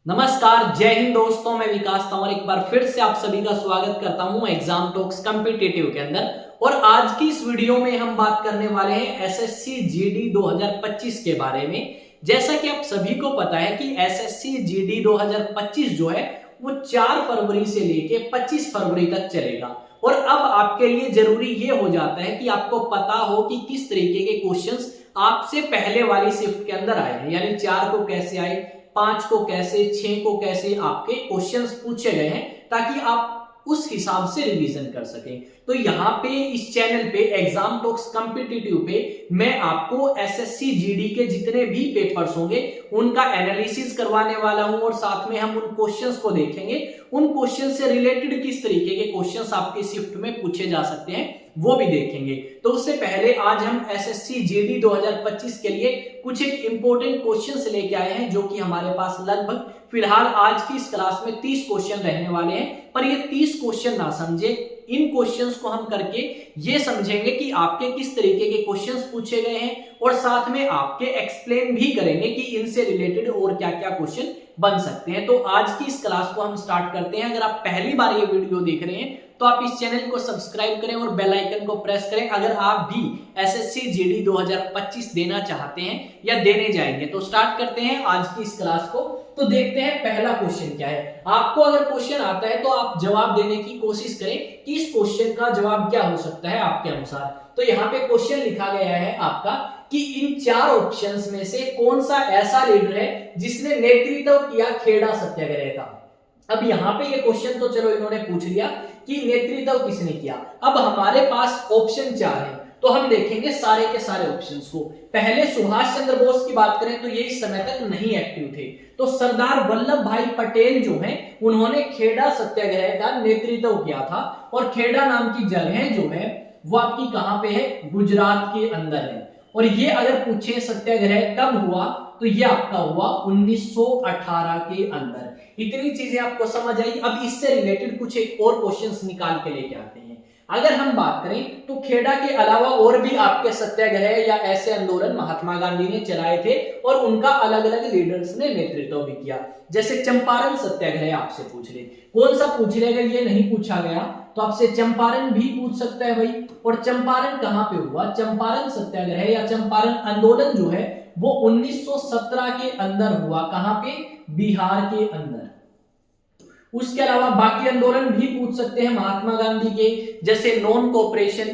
नमस्कार, जय हिंद दोस्तों। मैं विकास तंवर एक बार फिर से आप सभी का स्वागत करता हूं एग्जाम टॉक्स कॉम्पिटिटिव के अंदर। और आज की इस वीडियो में हम बात करने वाले हैं एसएससी जीडी 2025 के बारे में। जैसा कि आप सभी को पता है कि एसएससी जीडी 2025 जो है वो 4 फरवरी से लेके 25 फरवरी तक चलेगा। और अब आपके लिए जरूरी ये हो जाता है कि आपको पता हो कि किस तरीके के क्वेश्चंस आपसे पहले वाली शिफ्ट के अंदर आए हैं, यानी 4 को कैसे आए, 5 को कैसे, 6 को कैसे आपके क्वेश्चंस पूछे गए हैं, ताकि आप उस हिसाब से रिवीजन कर सकें। तो यहाँ पे इस चैनल पे एग्जाम टॉक्स कॉम्पिटिटिव पे मैं आपको एसएससी जीडी के जितने भी पेपर्स होंगे उनका एनालिसिस करवाने वाला हूं, और साथ में हम उन क्वेश्चंस को देखेंगे, उन क्वेश्चन से रिलेटेड किस तरीके के क्वेश्चंस आपकी शिफ्ट में पूछे जा सकते हैं वो भी देखेंगे। तो उससे पहले आज हम एसएससी जीडी 2025 के लिए कुछ एक इंपॉर्टेंट क्वेश्चंस लेके आए हैं, जो कि हमारे पास लगभग फिलहाल आज की इस क्लास में 30 क्वेश्चन रहने वाले हैं। पर ये 30 क्वेश्चन ना समझे, इन क्वेश्चंस को हम करके ये समझेंगे कि आपके किस तरीके के क्वेश्चंस पूछे गए हैं, और साथ में आपके एक्सप्लेन भी करेंगे कि इनसे रिलेटेड और क्या क्या क्वेश्चन बन सकते हैं। तो आज की इस क्लास को हम स्टार्ट करते हैं। अगर आप पहली बार ये वीडियो देख रहे हैं तो आप इस चैनल को सब्सक्राइब करें और बेल आइकन को प्रेस करें, अगर आप भी एसएससी जीडी 2025 देना चाहते हैं या देने जाएंगे। तो स्टार्ट करते हैं आज की इस क्लास को। तो देखते हैं पहला क्वेश्चन क्या है। आपको अगर क्वेश्चन आता है तो आप जवाब देने की कोशिश करें कि इस क्वेश्चन का जवाब क्या हो सकता है आपके अनुसार। तो यहाँ पे क्वेश्चन लिखा गया है आपका कि इन 4 ऑप्शंस में से कौन सा ऐसा लीडर है जिसने नेतृत्व किया खेड़ा सत्याग्रह का। अब यहाँ पे ये क्वेश्चन तो चलो इन्होंने पूछ लिया कि नेतृत्व किसने किया। अब हमारे पास ऑप्शन 4 है, तो हम देखेंगे सारे के सारे ऑप्शंस को। पहले सुभाष चंद्र बोस की बात करें तो ये इस समय तक नहीं एक्टिव थे, तो सरदार वल्लभ भाई पटेल जो हैं उन्होंने खेड़ा सत्याग्रह का नेतृत्व किया था। और खेड़ा नाम की जगह जो है वो आपकी कहां पे है, गुजरात के अंदर है। और ये अगर पूछे सत्याग्रह कब हुआ तो ये आपका हुआ 1918 के अंदर। इतनी चीजें आपको समझ आई। अब इससे रिलेटेड कुछ एक और क्वेश्चंस निकाल के लेके आते हैं। अगर हम बात करें तो खेड़ा के अलावा और भी आपके सत्याग्रह या ऐसे आंदोलन महात्मा गांधी ने चलाए थे, और उनका अलग अलग लीडर्स ने नेतृत्व भी किया। जैसे चंपारण सत्याग्रह आपसे पूछ ले, कौन सा पूछ लेगा ये नहीं पूछा गया, तो आपसे चंपारण भी पूछ सकता है भाई। और चंपारण कहां पे हुआ, चंपारण सत्याग्रह या चंपारण आंदोलन जो है वो 1917 के अंदर हुआ। कहां पे, बिहार के अंदर। उसके अलावा बाकी आंदोलन भी पूछ सकते हैं महात्मा गांधी के, जैसे नॉन कोऑपरेशन,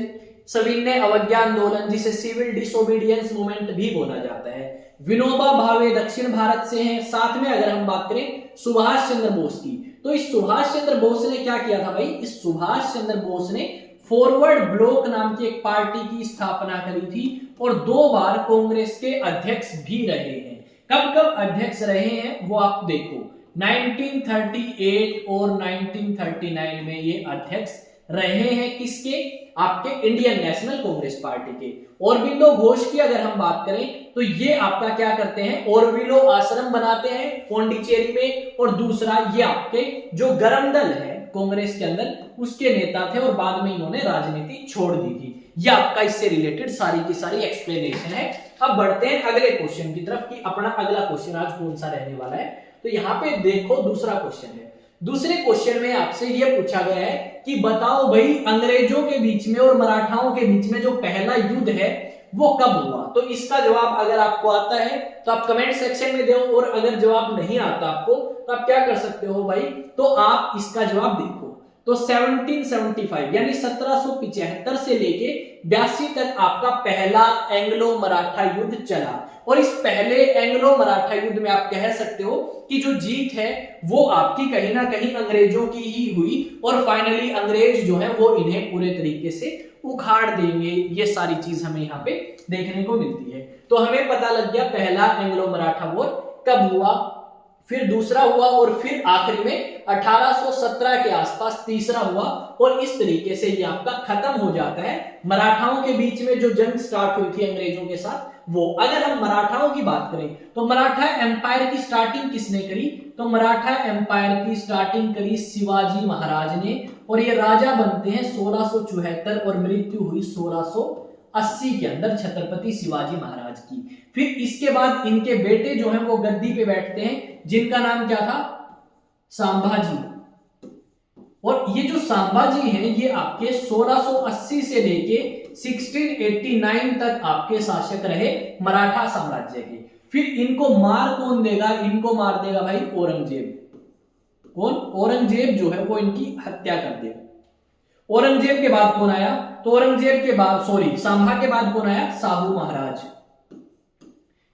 सविनय अवज्ञा आंदोलन, जिसे सिविल डिसोबीडियंस मूवमेंट भी बोला जाता है। विनोबा भावे दक्षिण भारत से हैं। साथ में अगर हम बात करें सुभाष चंद्र बोस की, तो इस सुभाष चंद्र बोस ने क्या किया था भाई, इस सुभाष चंद्र बोस ने फॉरवर्ड ब्लॉक नाम की एक पार्टी की स्थापना करी थी, और 2 बार कांग्रेस के अध्यक्ष भी रहे हैं। कब कब अध्यक्ष रहे हैं वो आप देखो, 1938 और 1939 में ये अध्यक्ष रहे हैं। किसके, आपके इंडियन नेशनल कांग्रेस पार्टी के। औरबिंदो घोष की अगर हम बात करें तो ये आपका क्या करते हैं, औरबिंदो आश्रम बनाते हैं पौंडीचेरी में। और दूसरा ये आपके जो गरम दल है कांग्रेस के अंदर उसके नेता थे, और बाद में इन्होंने राजनीति छोड़ दी थी। ये आपका इससे रिलेटेड सारी की सारी एक्सप्लेनेशन है। अब बढ़ते हैं अगले क्वेश्चन की तरफ कि अपना अगला क्वेश्चन आज कौन सा रहने वाला है। तो यहाँ पे देखो दूसरा क्वेश्चन है। दूसरे क्वेश्चन में आपसे यह पूछा गया है कि बताओ भाई अंग्रेजों के बीच में और मराठाओं के बीच में जो पहला युद्ध है वो कब हुआ। तो इसका जवाब अगर आपको आता है तो आप कमेंट सेक्शन में दो, और अगर जवाब नहीं आता आपको तो आप क्या कर सकते हो भाई, तो आप इसका जवाब देखो। तो 1775 यानी 1775 से लेके 82 तक आपका पहला एंग्लो मराठा युद्ध चला। और इस पहले एंग्लो मराठा युद्ध में आप कह सकते हो कि जो जीत है वो आपकी कहीं ना कहीं अंग्रेजों की ही हुई, और फाइनली अंग्रेज जो है वो इन्हें पूरे तरीके से उखाड़ देंगे। ये सारी चीज हमें यहाँ पे देखने को मिलती है। तो हमें पता लग गया पहला एंग्लो मराठा वॉर कब हुआ, फिर दूसरा हुआ, और फिर आखिरी में 1817 के आसपास तीसरा हुआ। और इस तरीके से ये आपका खत्म हो जाता है। मराठाओं के बीच में जो जंग स्टार्ट हुई थी अंग्रेजों के साथ वो। अगर हम मराठाओं की बात करें तो मराठा एम्पायर की स्टार्टिंग किसने करी, तो मराठा एम्पायर की स्टार्टिंग करी शिवाजी महाराज ने। और ये राजा बनते हैं 1674 और मृत्यु हुई 1680 के अंदर छत्रपति शिवाजी महाराज की। फिर इसके बाद इनके बेटे जो हैं वो गद्दी पे बैठते हैं, जिनका नाम क्या था, संभाजी। और ये जो संभाजी हैं ये आपके 1680 से लेके 1689 तक आपके शासक रहे मराठा साम्राज्य के। फिर इनको मार कौन देगा, इनको मार देगा भाई औरंगजेब। कौन, औरंगजेब जो है वो इनकी हत्या कर देगा। औरंगजेब के बाद कौन आया, तो औरंगजेब के बाद सांभा के बाद कौन आया, साहू महाराज।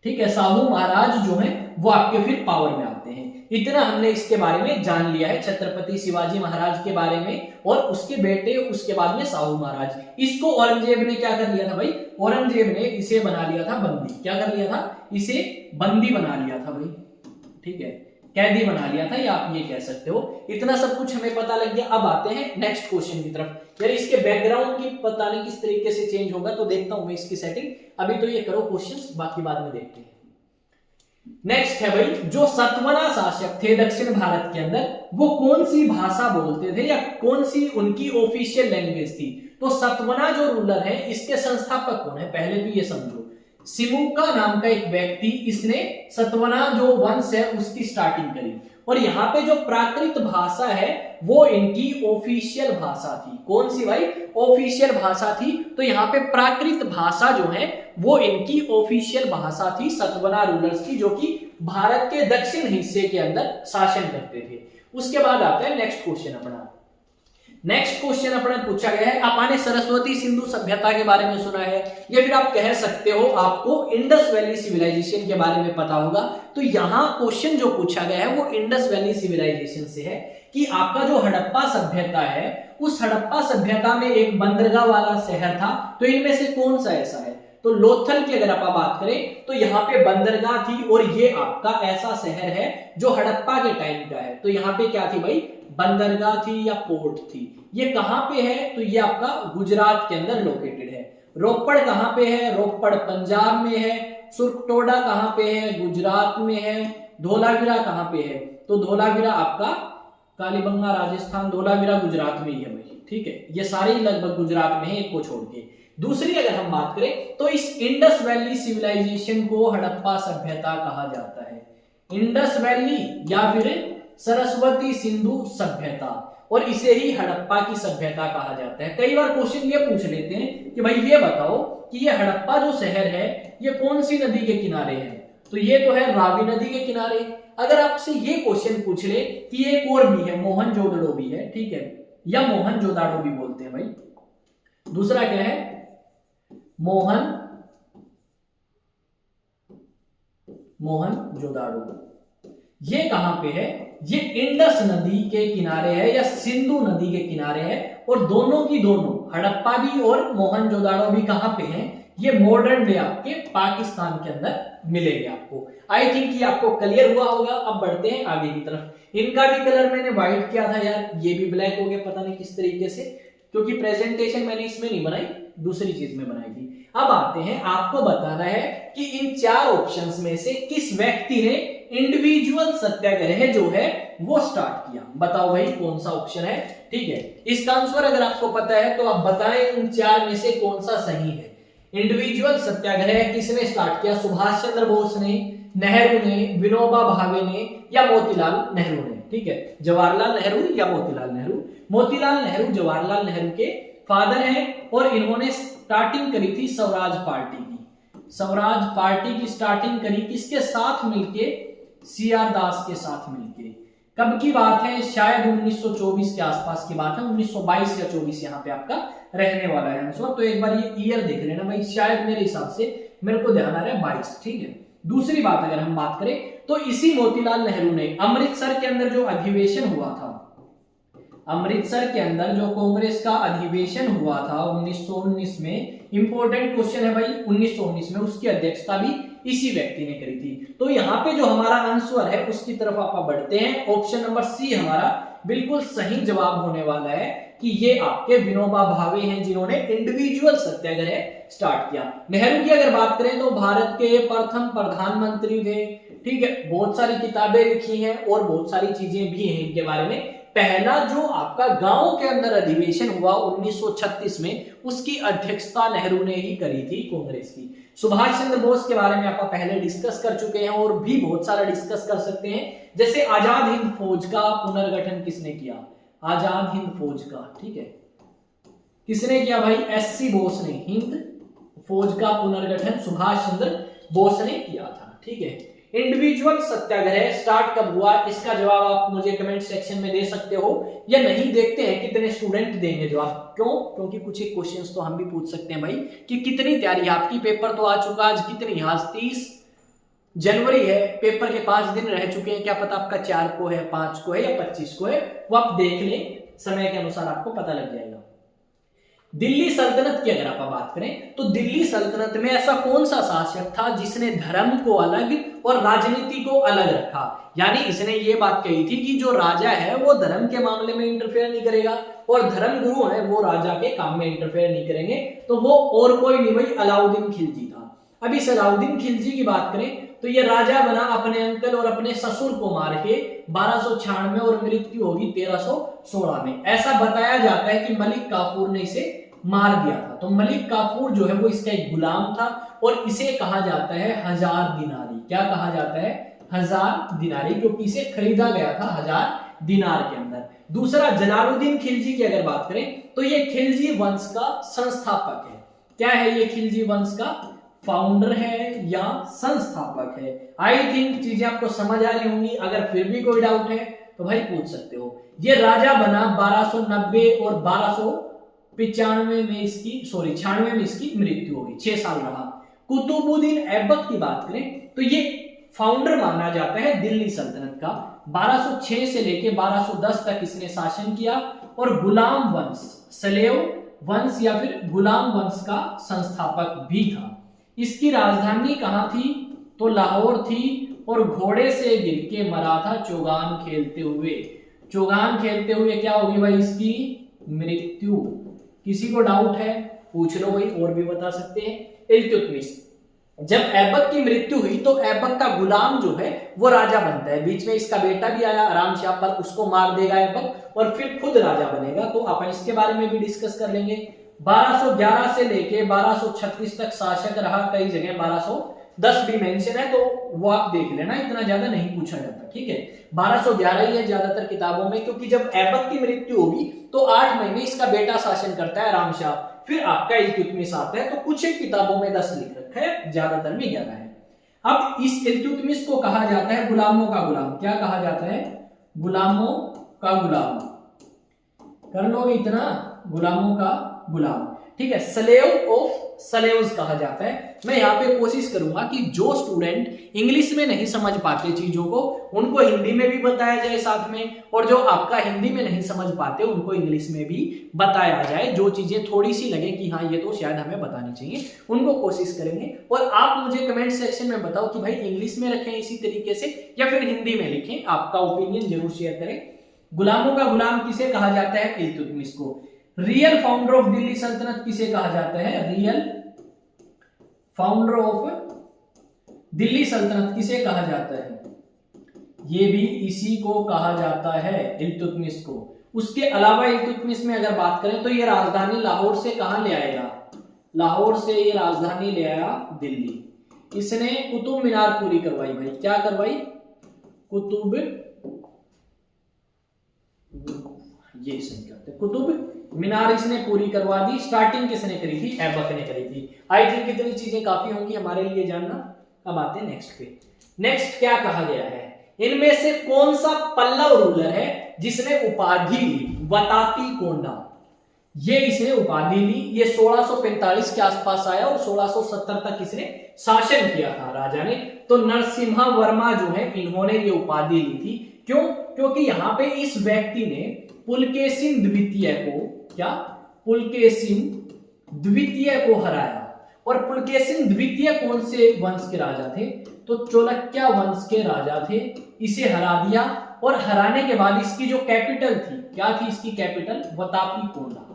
ठीक है, साहू महाराज जो है वो आपके फिर पावर में आते हैं। इतना हमने इसके बारे में जान लिया है, छत्रपति शिवाजी महाराज के बारे में और उसके बेटे, उसके बाद में साहू महाराज। इसको औरंगजेब ने क्या कर लिया था भाई, औरंगजेब ने इसे बना लिया था बंदी। क्या कर लिया था, इसे बंदी बना लिया था भाई। ठीक है, कैदी बना लिया था, या आप ये कह सकते हो। इतना सब कुछ हमें पता लग गया। अब आते हैं नेक्स्ट क्वेश्चन की तरफ। यार इसके बैकग्राउंड की पता नहीं किस तरीके से चेंज होगा, तो देखता हूं मैं इसकी सेटिंग। अभी तो ये करो क्वेश्चंस, बाकी बाद में देखते हैं। नेक्स्ट है भाई, जो सतवना शासक थे दक्षिण भारत के अंदर, वो कौन सी भाषा बोलते थे या कौन सी उनकी ऑफिशियल लैंग्वेज थी। तो सतवना जो रूलर है, इसके संस्थापक कौन है, पहले तो ये समझो। सिमुका नाम का एक व्यक्ति, इसने सतवना जो वंश है उसकी स्टार्टिंग करी। और यहाँ पे जो प्राकृत भाषा है वो इनकी ऑफिशियल भाषा थी। कौन सी भाई, ऑफिशियल भाषा थी। तो यहाँ पे प्राकृत भाषा जो है वो इनकी ऑफिशियल भाषा थी सतवना रूलर्स की, जो कि भारत के दक्षिण हिस्से के अंदर शासन करते थे। उसके बाद आता है नेक्स्ट क्वेश्चन अपना। नेक्स्ट क्वेश्चन अपना पूछा गया है, आपने सरस्वती सिंधु सभ्यता के बारे में सुना है, या फिर आप कह सकते हो आपको इंडस वैली सिविलाइजेशन के बारे में पता होगा। तो यहाँ क्वेश्चन जो पूछा गया है वो इंडस वैली सिविलाइजेशन से है कि आपका जो हड़प्पा सभ्यता है, उस हड़प्पा सभ्यता में एक बंदरगाह वाला शहर था। तो इनमें से कौन सा ऐसा है, तो लोथल की अगर आप बात करें तो यहाँ पे बंदरगाह थी, और ये आपका ऐसा शहर है जो हड़प्पा के टाइम का है। तो यहाँ पे क्या थी भाई, बंदरगाह थी या पोर्ट थी। ये कहां पे है, तो ये आपका गुजरात के अंदर लोकेटेड है। रोपड़ कहां पे है, रोपड़ पंजाब में है। सुरकटोडा कहां पे है, गुजरात में है। धोलावीरा कहां पे है, तो धोलावीरा आपका कालीबंगा राजस्थान, धोलावीरा गुजरात में ही है भाई। ठीक है, ये सारे लगभग गुजरात में है, एक को छोड़ के। दूसरी अगर हम बात करें तो इस इंडस वैली सिविलाइजेशन को हड़प्पा सभ्यता कहा जाता है। इंडस वैली या फिर सरस्वती सिंधु सभ्यता, और इसे ही हड़प्पा की सभ्यता कहा जाता है। कई बार क्वेश्चन ये पूछ लेते हैं कि भाई ये बताओ कि ये हड़प्पा जो शहर है ये कौन सी नदी के किनारे है, तो ये तो है रावी नदी के किनारे। अगर आपसे ये क्वेश्चन पूछ ले कि एक और भी है, मोहनजोदड़ो भी है, ठीक है, या मोहनजोदाड़ो भी बोलते हैं भाई। दूसरा क्या है, मोहनजोदाड़ो। ये कहां पे है, ये इंडस नदी के किनारे है या सिंधु नदी के किनारे है। और दोनों की दोनों, हड़प्पा भी और मोहनजोदाड़ो भी कहां पे हैं, ये मॉडर्न डे आपके पाकिस्तान के अंदर मिलेंगे आपको। आई थिंक ये आपको क्लियर हुआ होगा। अब बढ़ते हैं आगे की तरफ। इनका भी कलर मैंने व्हाइट किया था यार, ये भी ब्लैक हो गया, पता नहीं किस तरीके से, क्योंकि प्रेजेंटेशन मैंने इसमें नहीं बनाई, दूसरी चीज में बनाई थी। अब आते हैं, आपको बताना है कि इन चार ऑप्शंस में से किस व्यक्ति ने इंडिविजुअल सत्याग्रह जो है वो स्टार्ट किया। बताओ भाई कौन सा ऑप्शन है। ठीक है, इसका आंसर अगर आपको पता है तो आप बताएं इन चार में से कौन सा सही है। इंडिविजुअल सत्याग्रह किसने स्टार्ट किया, सुभाष चंद्र बोस ने, नेहरू ने, विनोबा भावे ने, या मोतीलाल नेहरू ने। ठीक है, जवाहरलाल नेहरू या मोतीलाल नेहरू। मोतीलाल नेहरू जवाहरलाल नेहरू के फादर हैं, और इन्होंने स्टार्टिंग करी थी स्वराज पार्टी की। स्वराज पार्टी की स्टार्टिंग करी किसके साथ मिलके, सीआर दास के साथ मिलके। कब की बात है, शायद 1924 के आसपास की बात है, 1922 या 24 यहाँ पे आपका रहने वाला है आंसर। तो एक बार ये ईयर देख लेना भाई, शायद मेरे हिसाब से, मेरे को ध्यान आ रहा है 22। ठीक है, दूसरी बात अगर हम बात करें तो इसी मोतीलाल नेहरू ने अमृतसर के अंदर जो अधिवेशन हुआ था, अमृतसर के अंदर जो कांग्रेस का अधिवेशन हुआ था 1919 में, इंपॉर्टेंट क्वेश्चन है भाई, 1919 में उसकी अध्यक्षता भी इसी व्यक्ति ने करी थी। तो यहाँ पे जो हमारा आंसर है उसकी तरफ आप बढ़ते हैं। ऑप्शन नंबर सी हमारा बिल्कुल सही जवाब होने वाला है कि ये आपके विनोबा भावे हैं जिन्होंने इंडिविजुअल सत्याग्रह स्टार्ट किया। नेहरू की अगर बात करें तो भारत के प्रथम प्रधानमंत्री थे। ठीक है, बहुत सारी किताबें लिखी हैं और बहुत सारी चीजें भी हैं इनके बारे में, पहला जो आपका गांव के अंदर अधिवेशन हुआ 1936 में, उसकी अध्यक्षता नेहरू ने ही करी थी, कांग्रेस की। सुभाष चंद्र बोस के बारे में आप पहले डिस्कस कर चुके हैं और भी बहुत सारा डिस्कस कर सकते हैं। जैसे आजाद हिंद फौज का पुनर्गठन किसने किया? आजाद हिंद फौज का, ठीक है, किसने किया भाई? एससी बोस ने। हिंद फौज का पुनर्गठन सुभाष चंद्र बोस ने किया था, ठीक है। इंडिविजुअल सत्याग्रह स्टार्ट कब हुआ? इसका जवाब आप मुझे कमेंट सेक्शन में दे सकते हो या नहीं। देखते हैं कितने स्टूडेंट देंगे जवाब। क्यों? क्योंकि कुछ एक क्वेश्चंस तो हम भी पूछ सकते हैं भाई कि कितनी तैयारी आपकी। पेपर तो आ चुका, आज कितनी? आज 30 जनवरी है, पेपर के 5 दिन रह चुके हैं। क्या पता आपका 4 को है, 5 को है या 25 को है, वो आप देख लें, समय के अनुसार आपको पता लग जाएगा। दिल्ली सल्तनत की अगर आप बात करें तो दिल्ली सल्तनत में ऐसा कौन सा शासक था जिसने धर्म को अलग और राजनीति को अलग रखा? यानी इसने ये बात कही थी कि जो राजा है वो धर्म के मामले में इंटरफेयर नहीं करेगा और धर्म गुरु है वो राजा के काम में इंटरफेयर नहीं करेंगे। तो वो और कोई नहीं भाई, अलाउद्दीन खिलजी था। अब इस अलाउद्दीन खिलजी की बात करें तो ये राजा बना अपने अंकल और अपने ससुर को मार के 1296 में और मृत्यु होगी 1316 में। ऐसा बताया जाता है कि मलिक काफूर ने इसे मार दिया था। तो मलिक काफूर जो है वो इसका एक गुलाम था और इसे कहा जाता है 1000 दिनारी। क्या कहा जाता है? 1000 दिनारी, क्योंकि इसे खरीदा गया था 1000 दिनार के अंदर। दूसरा, जलालुद्दीन खिलजी की अगर बात करें तो ये खिलजी वंश का संस्थापक है। क्या है ये खिलजी वंश का? फाउंडर है या संस्थापक है? आई थिंक चीजें आपको समझ आ रही होंगी। अगर फिर भी कोई डाउट है तो भाई पूछ सकते हो। ये राजा बना 1290 और 1295 में इसकी 96 में इसकी मृत्यु होगी। 6 साल रहा। कुतुबुद्दीन ऐबक की बात करें तो ये फाउंडर माना जाता है दिल्ली सल्तनत का। 1206 से लेके 1210 तक इसने शासन किया और गुलाम वंश, स्लेव वंश या फिर गुलाम वंश का संस्थापक भी था। इसकी राजधानी कहां थी? तो लाहौर थी और घोड़े से गिर के मरा था चौगान खेलते हुए। चौगान खेलते हुए क्या होगी भाई? इसकी मृत्यु। किसी को डाउट है पूछ लो भाई, और भी बता सकते हैं। इल्तुतमिश, जब ऐबक की मृत्यु हुई तो ऐबक का गुलाम जो है वो राजा बनता है। बीच में इसका बेटा भी आया आराम शाह, पर उसको मार देगा ऐबक और फिर खुद राजा बनेगा। तो अपन इसके बारे में भी डिस्कस कर लेंगे। 1211 से लेके 1236 तक शासक रहा। कई जगह 1210 भी मेंशन है, तो वो आप देख लेना, इतना ज्यादा नहीं पूछा जाता, ठीक है। 1211 ही है ज्यादातर किताबों में, क्योंकि जब ऐबक की मृत्यु होगी तो 8 महीने इसका बेटा शासन करता है आराम शाह, फिर आपका इल्तुतमिश आता है। तो कुछ एक किताबों में 10 लिख रखा है, ज्यादातर में 11 है। अब इस इल्तुतमिश को कहा जाता है गुलामों का गुलाम। क्या कहा जाता है? गुलामों का गुलाम। कर लोगे इतना? गुलामों का गुलाम, ठीक है। स्लेव ऑफ स्लेव्स कहा जाता है। मैं यहाँ पे कोशिश करूंगा कि जो स्टूडेंट इंग्लिश में नहीं समझ पाते चीजों को, उनको हिंदी में भी बताया जाए साथ में, और जो आपका हिंदी में नहीं समझ पाते उनको इंग्लिश में भी बताया जाए। जो चीजें थोड़ी सी लगे कि हाँ ये तो शायद हमें बतानी चाहिए, उनको कोशिश करेंगे। और आप मुझे कमेंट सेक्शन में बताओ कि भाई इंग्लिश में रखें इसी तरीके से या फिर हिंदी में लिखें। आपका ओपिनियन जरूर शेयर करें। गुलामों का गुलाम किसे कहा जाता है? इल्तुतमिश को। रियल फाउंडर ऑफ दिल्ली सल्तनत किसे कहा जाता है? रियल फाउंडर ऑफ दिल्ली सल्तनत किसे कहा जाता है? ये भी इसी को कहा जाता है, इल्तुतमिश को। उसके अलावा इल्तुतमिश में अगर बात करें तो ये राजधानी लाहौर से कहां ले आएगा? लाहौर से ये राजधानी ले आया दिल्ली। इसने कुतुब मीनार पूरी करवाई भाई। क्या करवाई? कुतुब, ये सही करते, कुतुब मीनार इसने पूरी करवा दी। स्टार्टिंग किसने करी थी? ऐबक ने करी थी। आई थिंक कितनी चीजें काफी होंगी हमारे लिए जानना। अब आते हैं नेक्स्ट पे। नेक्स्ट क्या कहा गया है? इनमें से कौन सा पल्लव रूलर है जिसने उपाधि ली वतापी कोंडा? ये इसने उपाधि ली। ये 1645 के आसपास आया और 1670 तक इसने शासन किया था राजा ने। तो नरसिम्हा वर्मा जो है इन्होंने ये उपाधि ली थी। क्यों? क्योंकि यहां पे इस व्यक्ति ने पुलकेशिन द्वितीय को, क्या? पुलकेशिन द्वितीय को हराया। और पुलकेशिन द्वितीय कौन से वंश के राजा थे? तो चोलक्या वंश के राजा थे। इसे हरा दिया और हराने के बाद इसकी जो कैपिटल थी, क्या थी इसकी कैपिटल? वतापी कोंडा।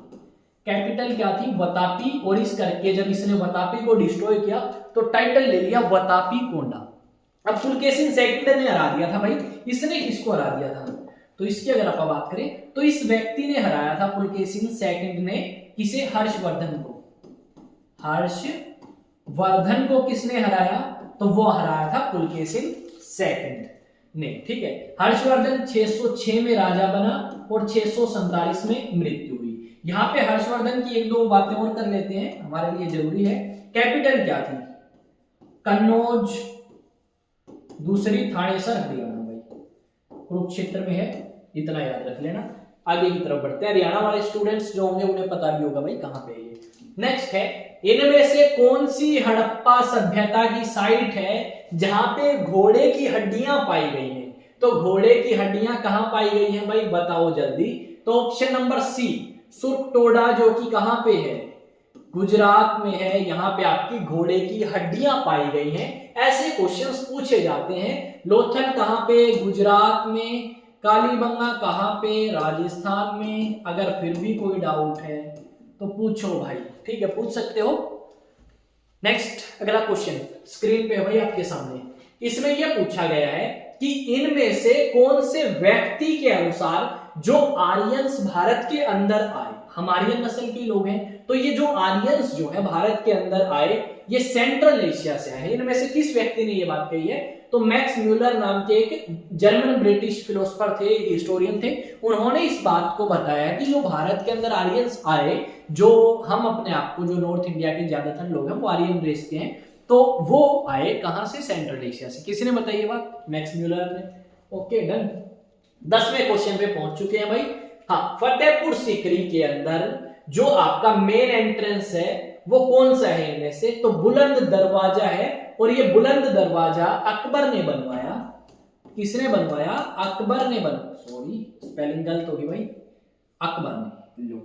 कैपिटल क्या थी? वतापी। और इस करके जब इसने वतापी को डिस्ट्रॉय किया तो टाइटल ले लिया वतापी कोंडा। अब पुलकेशिन सेकंड ने हरा दिया था भाई। इसने किसको हरा दिया था? तो इसकी अगर आप बात करें तो इस व्यक्ति ने हराया था पुलकेशिन सेकंड ने किसे, हर्षवर्धन को। हर्षवर्धन को किसने हराया, तो वो हराया था पुलकेशिन सेकंड ने, ठीक है। हर्षवर्धन 606 में राजा बना और 647 में मृत्यु हुई। यहाँ पे हर्षवर्धन की एक दो बातें और कर लेते हैं, हमारे लिए जरूरी है। कैपिटल क्या थी, कन्नौज, दूसरी थानेसर हरियाणा, भाई कुरुक्षेत्र में है, इतना याद रख लेना। आगे की तरफ बढ़ते हैं, हरियाणा वाले स्टूडेंट्स जो होंगे उन्हें पता भी होगा भाई कहां पे है ये। नेक्स्ट है, इनमें से कौन सी हड़प्पा सभ्यता की साइट है जहां पे घोड़े की हड्डियां पाई गई हैं। तो घोड़े की हड्डियां कहां पाई गई हैं भाई, बताओ जल्दी। तो ऑप्शन नंबर सी, सुरटोडा, जो कि कहां पे है, गुजरात में है। यहां पे आपकी घोड़े की हड्डियां पाई गई हैं। ऐसे क्वेश्चंस पूछे जाते हैं। लोथल कहां पे, गुजरात में। कालीबंगा कहां पे, राजस्थान में। अगर फिर भी कोई डाउट है तो पूछो भाई, ठीक है, पूछ सकते हो। नेक्स्ट अगला क्वेश्चन स्क्रीन पे है भाई आपके सामने। इसमें यह पूछा गया है कि इनमें से कौन से व्यक्ति के अनुसार जो आर्यंस भारत के अंदर आए, हम आर्यन नस्ल के लोग हैं, तो ये जो आर्यंस जो है भारत के अंदर आए ये सेंट्रल एशिया से आए। इनमें से किस व्यक्ति ने ये बात कही है, तो मैक्स म्यूलर नाम के एक जर्मन ब्रिटिश फिलोसोफर थे, हिस्टोरियन थे। उन्होंने इस बात को बताया कि जो भारत के अंदर आर्यंस आए, जो हम अपने आप को, जो नॉर्थ इंडिया के ज्यादातर लोग हैं वो आर्यन रेस के हैं, तो वो आए कहां से, सेंट्रल एशिया से। किसी ने बताई ये बात, मैक्स म्यूलर ने। Okay done. 10वें क्वेश्चन पे पहुंच चुके हैं भाई। हाँ, फतेहपुर सीकरी के अंदर जो आपका मेन एंट्रेंस है वो कौन सा है इनमें से, तो बुलंद दरवाजा है। और ये बुलंद दरवाजा अकबर ने बनवाया। किसने बनवाया, अकबर ने सॉरी स्पेलिंग गलत होगी भाई, अकबर ने, लो,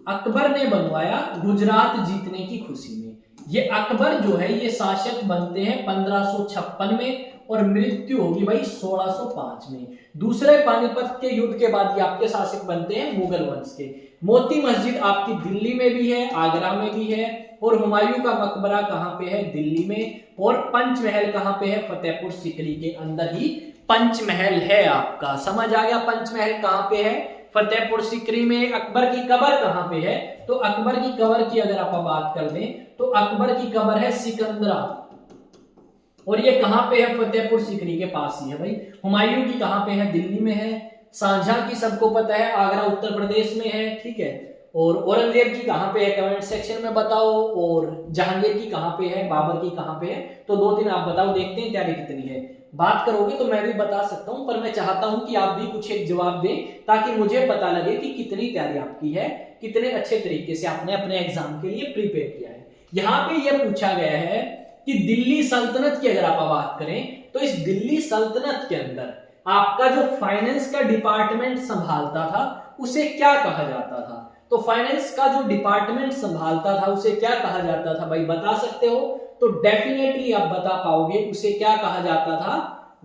अकबर ने बनवाया गुजरात जीतने की खुशी में। ये अकबर जो है ये शासक बनते हैं 1556 में और मृत्यु होगी भाई 1605 में। दूसरे पानीपत के युद्ध के बाद ये आपके शासक बनते हैं मुगल वंश के। मोती मस्जिद आपकी दिल्ली में भी है, आगरा में भी है, और हुमायूं का मकबरा कहां पे है, दिल्ली में। और पंचमहल कहां पे है, फतेहपुर सीकरी के अंदर ही पंचमहल है आपका। समझ आ गया, पंचमहल कहां पे है, फतेहपुर सीकरी में। अकबर की कब्र कहां पे है, तो अकबर की कब्र की अगर आप बात कर दें तो अकबर की कब्र है सिकंदरा, और ये कहां पे है, फतेहपुर सीकरी के पास ही है भाई। हुमायूं की कहां पे है, दिल्ली में है। शाहजहां की सबको पता है, आगरा उत्तर प्रदेश में है, ठीक है। और औरंगजेब की कहां पे है, कमेंट सेक्शन में बताओ। और जहांगीर की कहां पे है, बाबर की कहां पे है, तो 2-3 आप बताओ, देखते हैं तैयारी कितनी है। बात करोगे तो मैं भी बता सकता हूं, पर मैं चाहता हूं कि आप भी कुछ एक जवाब दें ताकि मुझे पता लगे कि कितनी तैयारी आपकी है, कितने अच्छे तरीके से आपने अपने एग्जाम के लिए प्रिपेयर किया है। यहां पे यह पूछा गया है कि दिल्ली सल्तनत की अगर आप बात करें तो इस दिल्ली सल्तनत के अंदर आपका जो फाइनेंस का डिपार्टमेंट संभालता था उसे क्या कहा जाता था। तो फाइनेंस का जो डिपार्टमेंट संभालता था उसे क्या कहा जाता था भाई, बता सकते हो। तो डेफिनेटली आप बता पाओगे, उसे क्या कहा जाता था,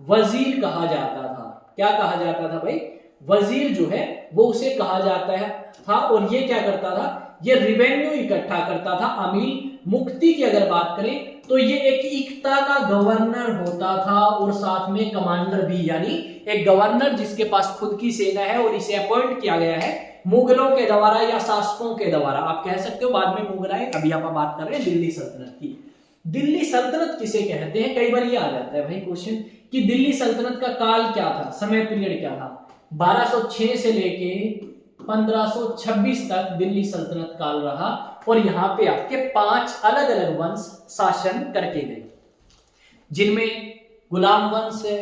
वजीर कहा जाता था। क्या कहा जाता था भाई, वजीर जो है वो उसे कहा जाता है था। और ये क्या करता था, ये रिवेन्यू इकट्ठा करता था। अमीर मुक्ति की अगर बात करें तो ये एक इक्ता का गवर्नर होता था और साथ में कमांडर भी, यानी एक गवर्नर जिसके पास खुद की सेना है और इसे अपॉइंट किया गया है मुगलों के द्वारा या शासकों के द्वारा, आप कह सकते हो। बाद में मुगल आए, अभी आप बात कर रहे हैं दिल्ली सल्तनत की। दिल्ली सल्तनत किसे कहते हैं, कई बार ये आ जाता है भाई क्वेश्चन कि दिल्ली सल्तनत का काल क्या था, समय पीरियड क्या था। 1206 से लेके 1526 तक दिल्ली सल्तनत काल रहा और यहां पे आपके 5 अलग अलग वंश शासन करके गए, जिनमें गुलाम वंश है,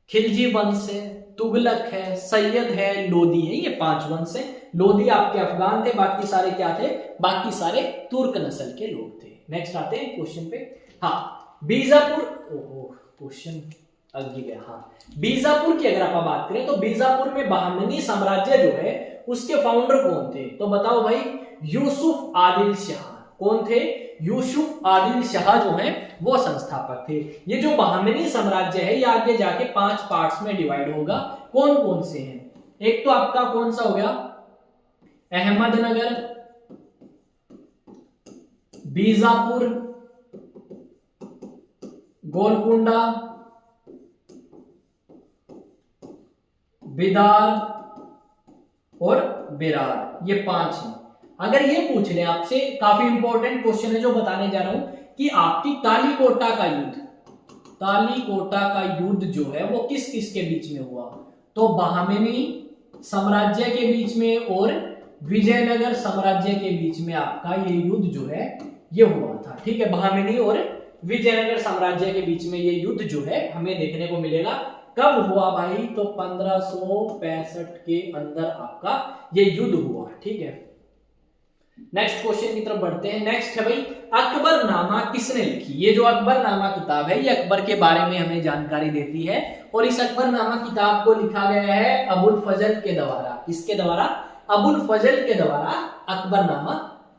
खिलजी वंश है, तुगलक है, सैयद है, लोदी है। ये 5 वंश है। लोदी आपके अफगान थे, बाकी सारे क्या थे, बाकी सारे तुर्क नस्ल के लोग थे। नेक्स्ट आते हैं क्वेश्चन पे। हाँ, बीजापुर, ओहो क्वेश्चन आगे गया। हाँ, बीजापुर की अगर आप बात करें तो बीजापुर में बहमनी साम्राज्य जो है उसके फाउंडर कौन थे, तो बताओ भाई, यूसुफ आदिल शाह। कौन थे, यूसुफ आदिल शाह जो हैं वो संस्थापक थे। ये जो बहमनी साम्राज्य है ये आगे जाके 5 पार्ट्स में डिवाइड होगा। कौन कौन से हैं, एक तो आपका कौन सा हो गया, अहमदनगर, बीजापुर, गोलकुंडा, बिदार और बेरार, ये 5 हैं। अगर ये पूछ ले आपसे, काफी इंपॉर्टेंट क्वेश्चन है जो बताने जा रहा हूं, कि आपकी तालीकोटा का युद्ध जो है वो किस किस के बीच में हुआ, तो बहमनी साम्राज्य के बीच में और विजयनगर साम्राज्य के बीच में आपका ये युद्ध जो है ये हुआ था। ठीक है, बहमनी और विजयनगर साम्राज्य के बीच में ये युद्ध जो है हमें देखने को मिलेगा। कब हुआ भाई, तो 1565 के अंदर आपका ये युद्ध हुआ। ठीक है, नेक्स्ट क्वेश्चन की तरफ बढ़ते हैं। नेक्स्ट है भाई, अकबरनामा किसने लिखी। ये जो अकबरनामा किताब है ये अकबर के बारे में हमें जानकारी देती है, और इस अकबरनामा किताब को लिखा गया है अबुल फजल के द्वारा। किसके द्वारा, अबुल फजल के द्वारा अकबरनामा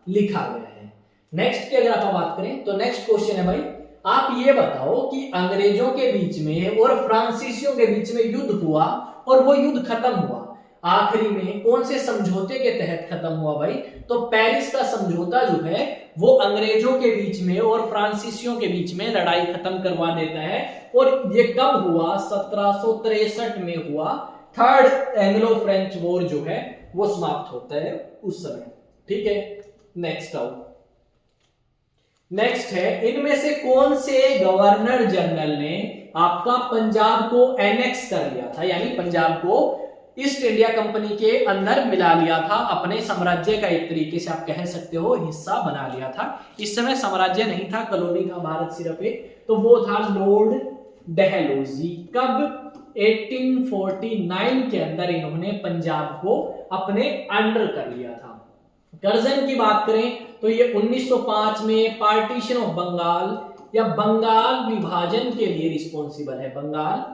लिखा गया है। नेक्स्ट की अगर आप बात करें तो नेक्स्ट क्वेश्चन है भाई, आप ये बताओ कि अंग्रेजों के बीच में और फ्रांसीसियों के बीच में युद्ध हुआ और वो युद्ध खत्म हुआ आखिरी में कौन से समझौते के तहत खत्म हुआ भाई, तो पेरिस का समझौता जो है वो अंग्रेजों के बीच में और फ्रांसीसियों के बीच में लड़ाई खत्म करवा देता है। और ये कब हुआ, 1763 में हुआ। थर्ड एंग्लो फ्रेंच वॉर जो है वो समाप्त होता है उस समय। ठीक है, नेक्स्ट आओ। नेक्स्ट है, इनमें से कौन से गवर्नर जनरल ने आपका पंजाब को एनेक्स कर लिया था, यानी पंजाब को ईस्ट इंडिया कंपनी के अंदर मिला लिया था, अपने साम्राज्य का एक तरीके से आप कह सकते हो हिस्सा बना लिया था। इस समय साम्राज्य नहीं था, कॉलोनी था भारत सिर्फ एक, तो वो था लॉर्ड डलहौजी। कब, 1849 के अंदर इन्होंने पंजाब को अपने अंडर कर लिया था। कर्जन की बात करें तो ये 1905 में पार्टीशन ऑफ बंगाल या बंगाल विभाजन के लिए रिस्पॉन्सिबल है, बंगाल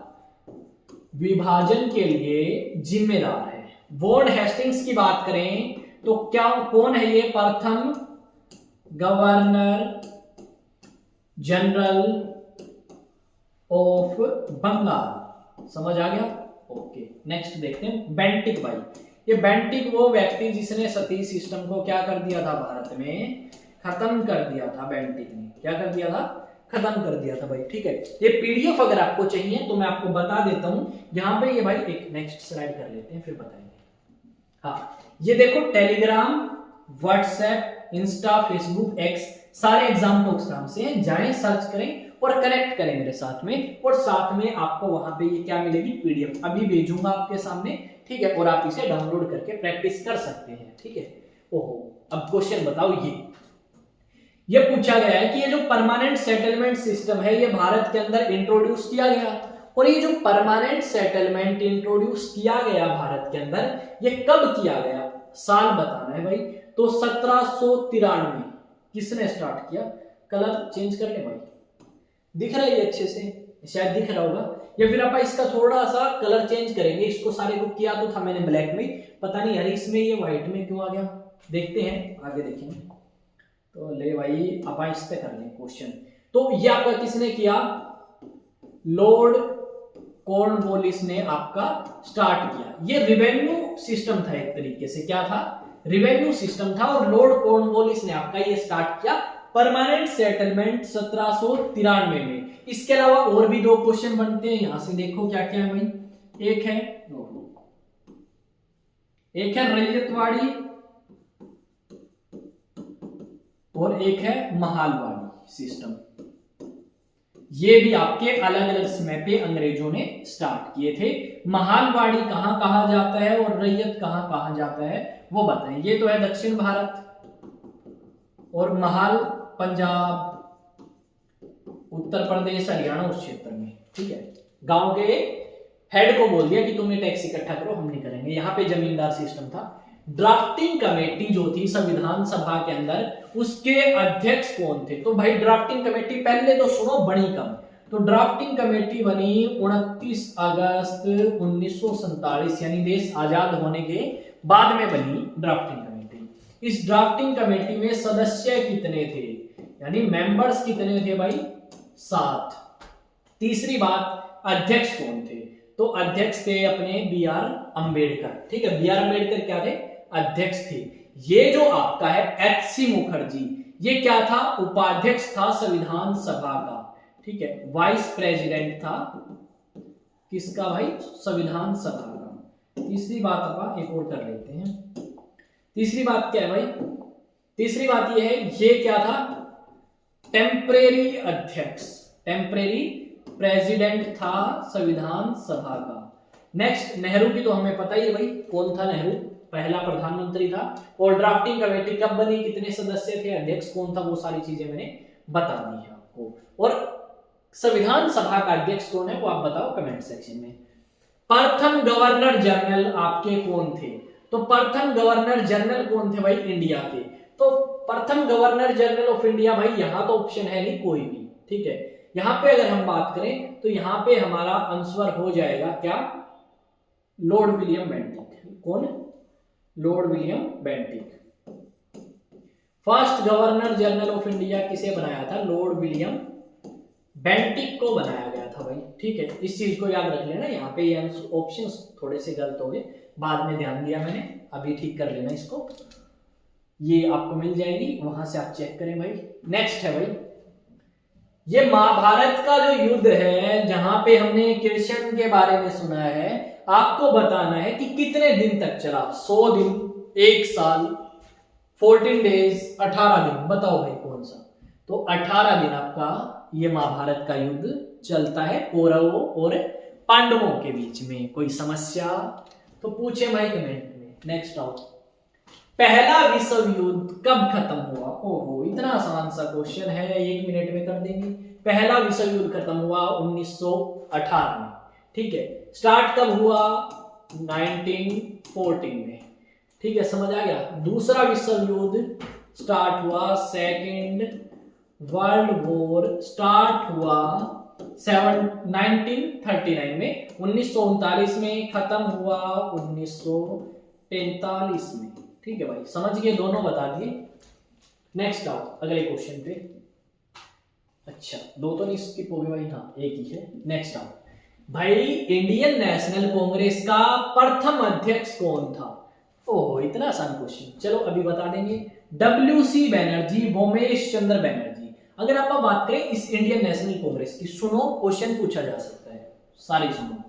विभाजन के लिए जिम्मेदार है। वॉर्ड हेस्टिंग्स की बात करें तो क्या कौन है ये, प्रथम गवर्नर जनरल ऑफ बंगाल। समझ आ गया, ओके। नेक्स्ट देखते हैं, बेंटिक भाई। ये बेंटिक वो व्यक्ति जिसने सती सिस्टम को क्या कर दिया था, भारत में खत्म कर दिया था। बेंटिक ने क्या कर दिया था, खत्म कर दिया था भाई। ठीक है, ये पीडीएफ अगर आपको चाहिए तो मैं आपको बता देता हूं यहां पे। ये भाई एक नेक्स्ट स्लाइड कर लेते हैं फिर बताएंगे। हाँ, ये देखो Telegram, WhatsApp, Insta, Facebook, x, सारे एग्जाम टॉक्स नाम से हैं। जाएं, सर्च करें और कनेक्ट करें मेरे साथ में, और साथ में आपको वहां पे ये क्या मिलेगी, पीडीएफ अभी भेजूंगा आपके सामने। ठीक है, और आप इसे डाउनलोड करके प्रैक्टिस कर सकते हैं। ठीक है, ओहो, अब क्वेश्चन बताओ। ये पूछा गया है कि ये जो परमानेंट सेटलमेंट सिस्टम है ये भारत के अंदर इंट्रोड्यूस किया गया, और ये जो परमानेंट सेटलमेंट इंट्रोड्यूस किया गया भारत के अंदर ये कब किया गया, साल बताना है भाई। तो 1793 किसने स्टार्ट किया। कलर चेंज कर ले भाई, दिख रहा है ये अच्छे से, शायद दिख रहा होगा। या फिर आप इसका थोड़ा सा कलर चेंज करेंगे, इसको सारे को किया तो था मैंने ब्लैक में, पता नहीं यार इसमें ये व्हाइट में क्यों आ गया। देखते हैं आगे, देखेंगे तो ले भाई आप इस पे कर लें क्वेश्चन। तो ये आपका किसने किया, लॉर्ड कॉर्नवालिस ने आपका स्टार्ट किया। ये रिवेन्यू सिस्टम था एक तरीके से, क्या था, रिवेन्यू सिस्टम था, और लॉर्ड कॉर्नवालिस ने आपका ये स्टार्ट किया परमानेंट सेटलमेंट 1793 में। इसके अलावा और भी दो क्वेश्चन बनते हैं, यहां से देखो क्या क्या है भाई। एक है रैयतवाड़ी और एक है महालवाड़ी सिस्टम। ये भी आपके अलग अलग समय पे अंग्रेजों ने स्टार्ट किए थे। महालवाड़ी कहां कहा जाता है और रैयत कहां कहा जाता है वो बताएं। ये तो है दक्षिण भारत, और महाल पंजाब, उत्तर प्रदेश, हरियाणा उस क्षेत्र में। ठीक है, गांव के हेड को बोल दिया कि तुम ये टैक्स इकट्ठा करो, हम नहीं करेंगे। यहाँ पे जमींदार सिस्टम था। ड्राफ्टिंग कमेटी जो थी संविधान सभा के अंदर, उसके अध्यक्ष कौन थे, तो भाई ड्राफ्टिंग कमेटी पहले तो सुनो बनी कब, तो ड्राफ्टिंग कमेटी बनी 29 अगस्त 1947, यानी देश आजाद होने के बाद में बनी ड्राफ्टिंग कमेटी। इस ड्राफ्टिंग कमेटी में सदस्य कितने थे, यानी मेंबर्स कितने थे भाई, 7। तीसरी बात, अध्यक्ष कौन थे, तो अध्यक्ष थे अपने बी आर अंबेडकर। ठीक है, बी आर अंबेडकर क्या थे, अध्यक्ष थे। ये जो आपका है एच.सी. मुखर्जी, ये क्या था, उपाध्यक्ष था संविधान सभा का। ठीक है, वाइस प्रेसिडेंट था किसका भाई, संविधान सभा का। तीसरी बात अपन एक और कर लेते हैं। तीसरी बात क्या है भाई? तीसरी बात ये है, ये क्या था? टेम्परेरी अध्यक्ष, टेम्परेरी प्रेसिडेंट था संविधान सभा का। नेक्स्ट, नेहरू की तो हमें पता ही है भाई, कौन था नेहरू? पहला प्रधानमंत्री था। और ड्राफ्टिंग कमेटी कब बनी, कितने सदस्य थे, अध्यक्ष कौन था, वो सारी चीजें मैंने बता दी है आपको। और संविधान सभा का अध्यक्ष कौन है वो आप बताओ कमेंट सेक्शन में। प्रथम गवर्नर जनरल आपके कौन थे? तो प्रथम गवर्नर जनरल कौन थे भाई? इंडिया के। तो प्रथम गवर्नर जनरल ऑफ इंडिया भाई, यहां तो ऑप्शन है नहीं कोई भी, ठीक है। यहां पे अगर हम बात करें तो यहां पे हमारा आंसर हो जाएगा क्या? Lord William Bentinck. कौन? Lord William Bentinck. First governor general of India किसे बनाया था? लॉर्ड विलियम बेंटिक को बनाया गया था भाई, ठीक है। इस चीज को याद रख लेना। यहाँ पे ये ऑप्शंस थोड़े से गलत हो गए, बाद में ध्यान दिया मैंने, अभी ठीक कर लेना इसको। ये आपको मिल जाएगी, वहां से आप चेक करें भाई। नेक्स्ट है भाई, ये महाभारत का जो युद्ध है, जहां पे हमने कृष्ण के बारे में सुना है, आपको बताना है कि कितने दिन तक चला। 100 दिन, 1 साल, 14 डेज, 18 दिन, बताओ भाई कौन सा? तो 18 दिन आपका ये महाभारत का युद्ध चलता है कौरवों और पांडवों के बीच में। कोई समस्या तो पूछे भाई कमेंट में। नेक्स्ट आओ, पहला विश्व युद्ध कब खत्म हुआ? ओहो, इतना आसान सा क्वेश्चन है, 1 मिनट में कर देंगे। पहला विश्व युद्ध खत्म हुआ 1918 में, ठीक है। स्टार्ट कब हुआ? 1914 में, ठीक है, समझ आ गया। दूसरा विश्व युद्ध स्टार्ट हुआ, सेकेंड वर्ल्ड वॉर स्टार्ट हुआ 1939 में, 1939 में, खत्म हुआ 1945 में, ठीक है भाई, समझ गए, दोनों बता दिए। नेक्स्ट आओ अगले क्वेश्चन पे। अच्छा, दो तो नहीं स्किप हो गए भाई, हाँ एक ही है। नेक्स्ट आओ भाई, इंडियन नेशनल कांग्रेस का प्रथम अध्यक्ष कौन था? ओह, इतना आसान क्वेश्चन, चलो अभी बता देंगे। WC बैनर्जी, वोमेश चंद्र बैनर्जी। अगर आप बात करें इस इंडियन नेशनल कांग्रेस की, सुनो क्वेश्चन पूछा जा सकता है, सारी सुनो।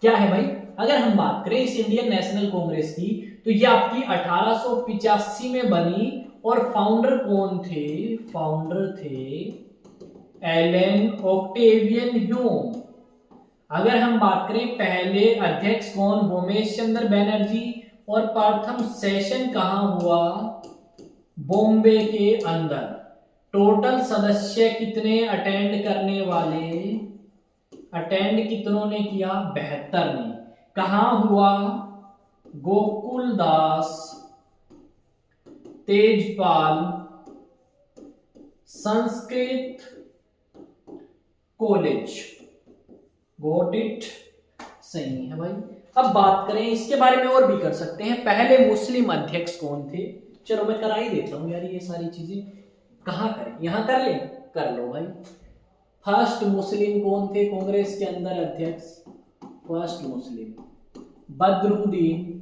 क्या है भाई? अगर हम बात करें इस इंडियन नेशनल कांग्रेस की, तो ये आपकी 1885 में बनी। और फाउंडर कौन थे? फाउंडर थे एलन ऑक्टेवियन ह्यूम। अगर हम बात करें पहले अध्यक्ष कौन? वोमेश चंद्र बैनर्जी। और प्रथम सेशन कहां हुआ? बॉम्बे के अंदर। टोटल सदस्य कितने अटेंड करने वाले? अटेंड कितनों ने किया? 72 ने। कहां हुआ? Gokul Das Tejpal Sanskrit college. Got it? सही है भाई। अब बात करें इसके बारे में, और भी कर सकते हैं। पहले मुस्लिम अध्यक्ष कौन थे? चलो मैं करा ही देता हूं यार, ये सारी चीजें कहां करें, यहां कर ले, कर लो भाई। फर्स्ट मुस्लिम कौन थे कांग्रेस के अंदर अध्यक्ष? First Muslim Badruddin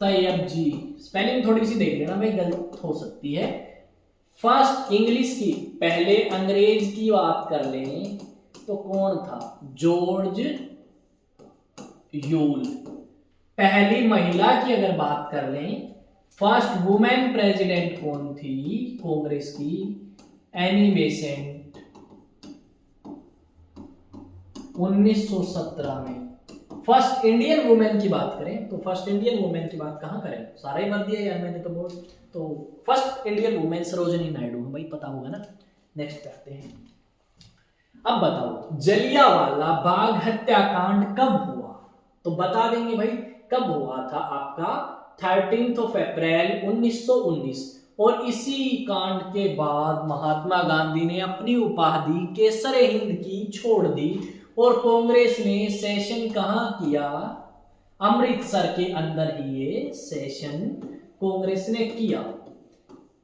Tyabji. Spelling थोड़ी सी देख लेना भाई, गलत हो सकती है। फर्स्ट इंग्लिश की, पहले अंग्रेज की बात कर लें तो कौन था? George Yule. पहली महिला की अगर बात कर लें, फर्स्ट वुमेन प्रेसिडेंट कौन थी कांग्रेस की? एनी बेसेंट, 1917 में। फर्स्ट इंडियन वुमेन की बात करें तो फर्स्ट इंडियन वुमेन की बात कहां करें? सारा ही बता दिया यार मैंने तो बहुत। तो first Indian women Sarojini Naidu भाई, पता होगा ना। नेक्स्ट करते हैं। अब बताओ, जलियांवाला बाग हत्याकांड कब हुआ? तो बता देंगे भाई, कब हुआ था आपका? 13 अप्रैल 1919। और इसी कांड के बाद महात्मा गांधी ने अपनी उपाधि केसरे हिंद की छोड़ दी। और कांग्रेस ने सेशन कहां किया? अमृतसर के अंदर ही ये सेशन कांग्रेस ने किया।